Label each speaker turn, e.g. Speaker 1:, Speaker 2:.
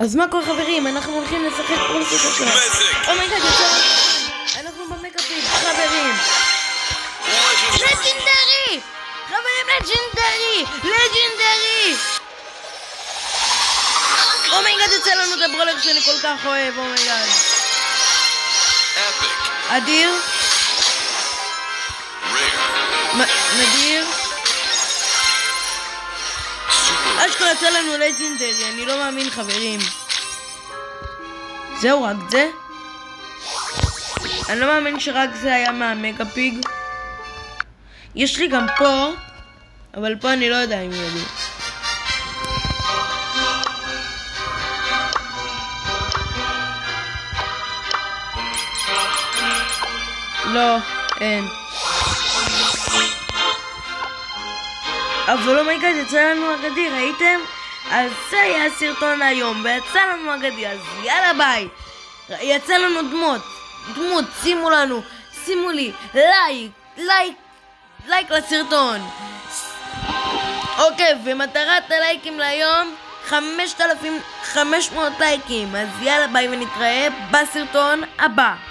Speaker 1: אז מה כל חברים? אנחנו הולכים לשחק פולסית עכשיו. אומייגאד, אנחנו במגה פיג, חברים. לג'נדרי! חברים, לג'נדרי! אומייגאד, יצא לנו את הברולר שאני כל כך אוהב, אומייגאד. אדיר. נדיר. אשכרה יצא לנו לג'נדרי, אני לא מאמין חברים. זהו, רק זה? אני לא מאמין שרק זה היה מהמגה פיג. יש לי גם פה, אבל פה אני לא יודע אם יהיה לי. לא, אין. אבל אומייגאד, יצא לנו אגדי, ראיתם? אז זה היה הסרטון היום, ויצא לנו אגדי, אז יאללה ביי. יצא לנו דמות, שימו לי לייק לסרטון. אוקיי, ומטרת הלייקים להיום 5,500 לייקים. אז יאללה ביי ונתראה בסרטון הבא.